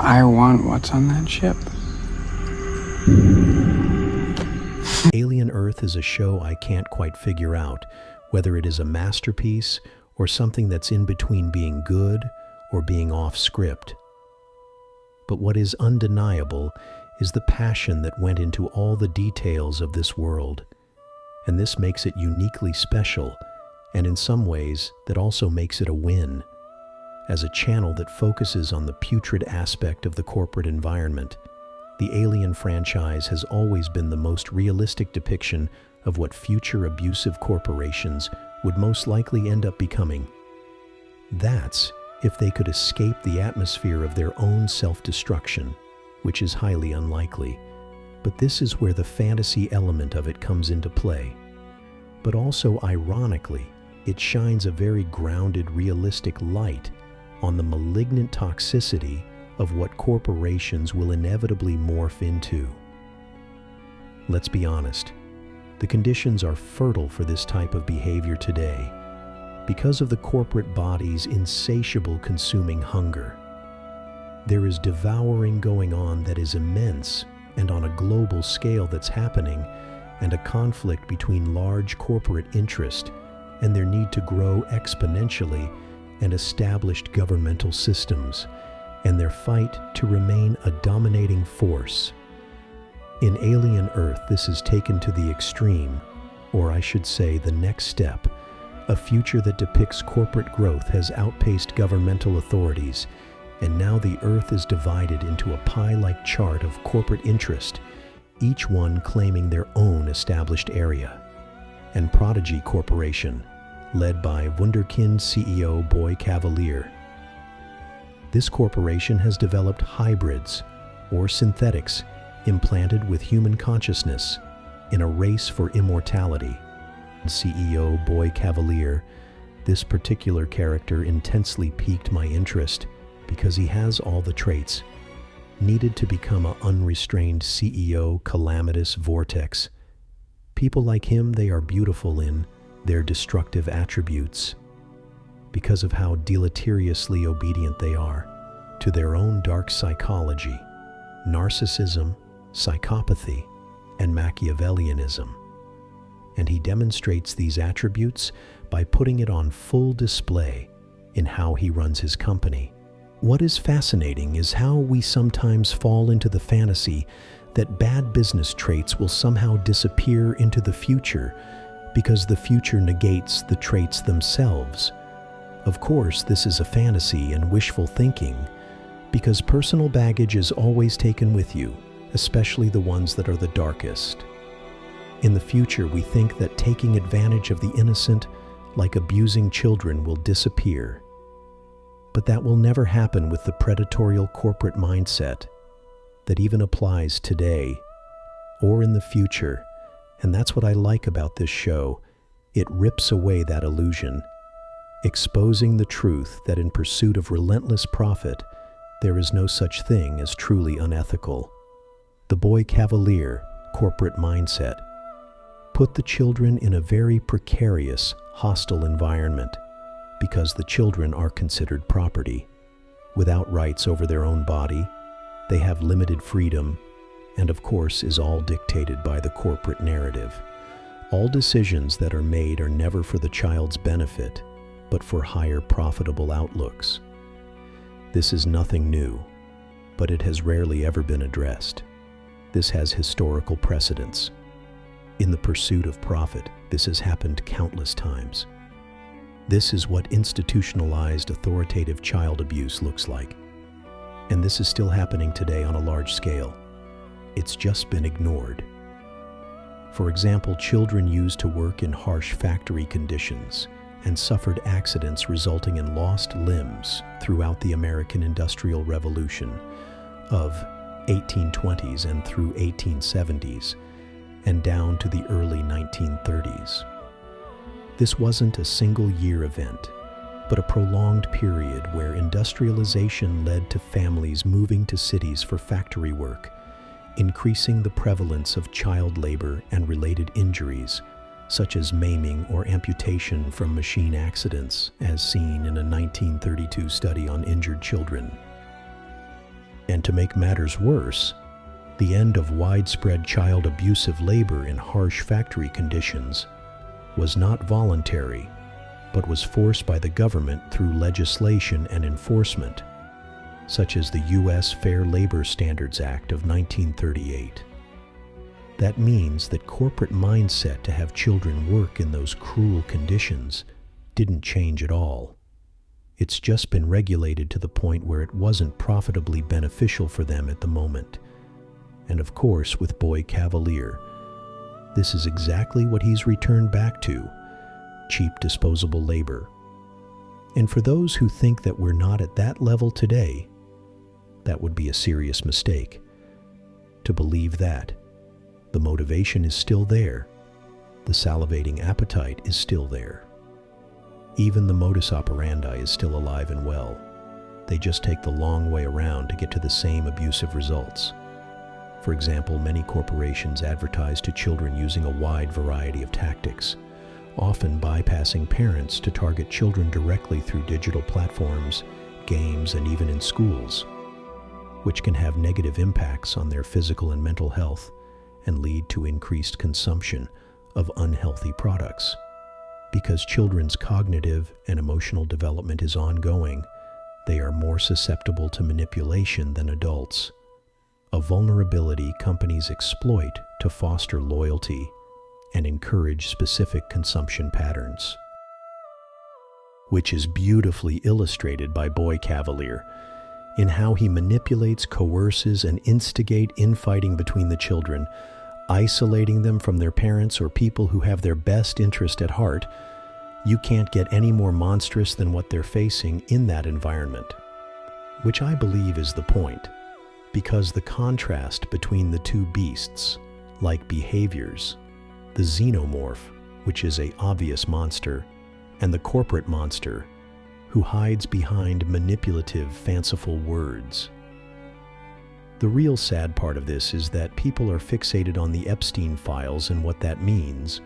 I want what's on that ship. Alien Earth is a show I can't quite figure out whether it is a masterpiece or something that's in between being good or being off script. But what is undeniable is the passion that went into all the details of this world. And this makes it uniquely special, and in some ways, that also makes it a win. As a channel that focuses on the putrid aspect of the corporate environment, the Alien franchise has always been the most realistic depiction of what future abusive corporations would most likely end up becoming. That's if they could escape the atmosphere of their own self-destruction, which is highly unlikely. But this is where the fantasy element of it comes into play. But also, ironically, it shines a very grounded, realistic light on the malignant toxicity of what corporations will inevitably morph into. Let's be honest, the conditions are fertile for this type of behavior today because of the corporate body's insatiable consuming hunger. There is devouring going on that is immense and on a global scale that's happening, and a conflict between large corporate interest and their need to grow exponentially and established governmental systems, and their fight to remain a dominating force. In Alien Earth, this is taken to the extreme, or I should say the next step. A future that depicts corporate growth has outpaced governmental authorities, and now the Earth is divided into a pie-like chart of corporate interest, each one claiming their own established area. And Prodigy Corporation, led by Wunderkind CEO Boy Cavalier. This corporation has developed hybrids, or synthetics, implanted with human consciousness in a race for immortality. CEO Boy Cavalier, this particular character intensely piqued my interest because he has all the traits needed to become an unrestrained CEO calamitous vortex. People like him, they are beautiful in their destructive attributes because of how deleteriously obedient they are to their own dark psychology, narcissism, psychopathy, and Machiavellianism. And he demonstrates these attributes by putting it on full display in how he runs his company. What is fascinating is how we sometimes fall into the fantasy that bad business traits will somehow disappear into the future because the future negates the traits themselves. Of course, this is a fantasy and wishful thinking, because personal baggage is always taken with you, especially the ones that are the darkest. In the future, we think that taking advantage of the innocent, like abusing children, will disappear. But that will never happen with the predatorial corporate mindset that even applies today or in the future. And that's what I like about this show. It rips away that illusion, exposing the truth that in pursuit of relentless profit, there is no such thing as truly unethical. The Boy Cavalier corporate mindset put the children in a very precarious, hostile environment because the children are considered property. Without rights over their own body, they have limited freedom, and of course is all dictated by the corporate narrative. All decisions that are made are never for the child's benefit, but for higher profitable outlooks. This is nothing new, but it has rarely ever been addressed. This has historical precedence. In the pursuit of profit, this has happened countless times. This is what institutionalized authoritative child abuse looks like. And this is still happening today on a large scale. It's just been ignored. For example, children used to work in harsh factory conditions and suffered accidents resulting in lost limbs throughout the American Industrial Revolution of 1820s and through 1870s and down to the early 1930s. This wasn't a single-year event, but a prolonged period where industrialization led to families moving to cities for factory work, increasing the prevalence of child labor and related injuries, such as maiming or amputation from machine accidents, as seen in a 1932 study on injured children. And to make matters worse, the end of widespread child abusive labor in harsh factory conditions was not voluntary, but was forced by the government through legislation and enforcement, such as the U.S. Fair Labor Standards Act of 1938. That means that corporate mindset to have children work in those cruel conditions didn't change at all. It's just been regulated to the point where it wasn't profitably beneficial for them at the moment. And of course, with Boy Cavalier, this is exactly what he's returned back to: cheap disposable labor. And for those who think that we're not at that level today, that would be a serious mistake. To believe that, the motivation is still there, the salivating appetite is still there. Even the modus operandi is still alive and well. They just take the long way around to get to the same abusive results. For example, many corporations advertise to children using a wide variety of tactics, often bypassing parents to target children directly through digital platforms, games, and even in schools, which can have negative impacts on their physical and mental health and lead to increased consumption of unhealthy products. Because children's cognitive and emotional development is ongoing, they are more susceptible to manipulation than adults, a vulnerability companies exploit to foster loyalty and encourage specific consumption patterns. Which is beautifully illustrated by Boy Cavalier in how he manipulates, coerces, and instigates infighting between the children, isolating them from their parents or people who have their best interest at heart. You can't get any more monstrous than what they're facing in that environment. Which I believe is the point, because the contrast between the two beasts, like behaviors, the xenomorph, which is an obvious monster, and the corporate monster, who hides behind manipulative, fanciful words. The real sad part of this is that people are fixated on the Epstein files and what that means,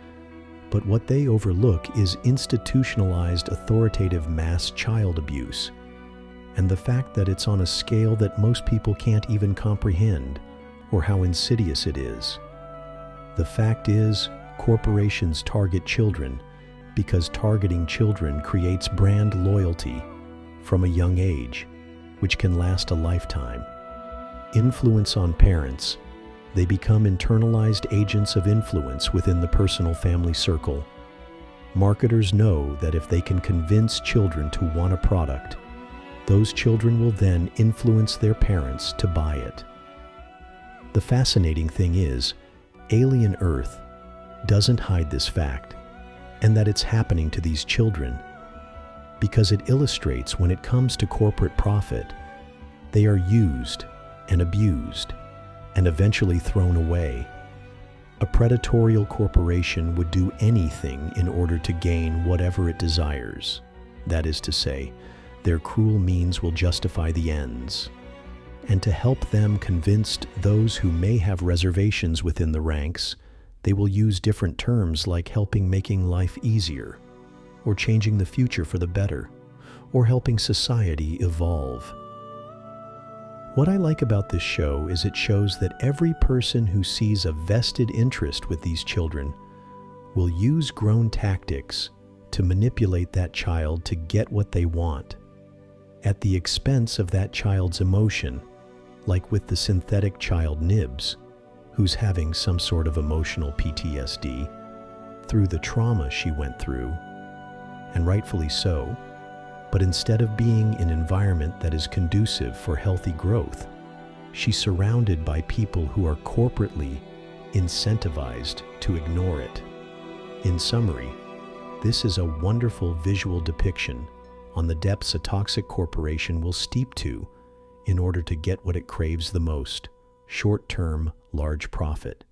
but what they overlook is institutionalized authoritative mass child abuse, and the fact that it's on a scale that most people can't even comprehend, or how insidious it is. The fact is, corporations target children because targeting children creates brand loyalty from a young age, which can last a lifetime. Influence on parents. They become internalized agents of influence within the personal family circle. Marketers know that if they can convince children to want a product, those children will then influence their parents to buy it. The fascinating thing is, Alien Earth doesn't hide this fact, and that it's happening to these children, because it illustrates when it comes to corporate profit, they are used and abused and eventually thrown away. A predatorial corporation would do anything in order to gain whatever it desires. That is to say, their cruel means will justify the ends. And to help them convince those who may have reservations within the ranks, they will use different terms like helping making life easier, or changing the future for the better, or helping society evolve. What I like about this show is it shows that every person who sees a vested interest with these children will use grown tactics to manipulate that child to get what they want, at the expense of that child's emotion, like with the synthetic child Nibs, who's having some sort of emotional PTSD through the trauma she went through, and rightfully so. But instead of being in an environment that is conducive for healthy growth, she's surrounded by people who are corporately incentivized to ignore it. In summary, this is a wonderful visual depiction on the depths a toxic corporation will steep to in order to get what it craves the most: short-term, large profit.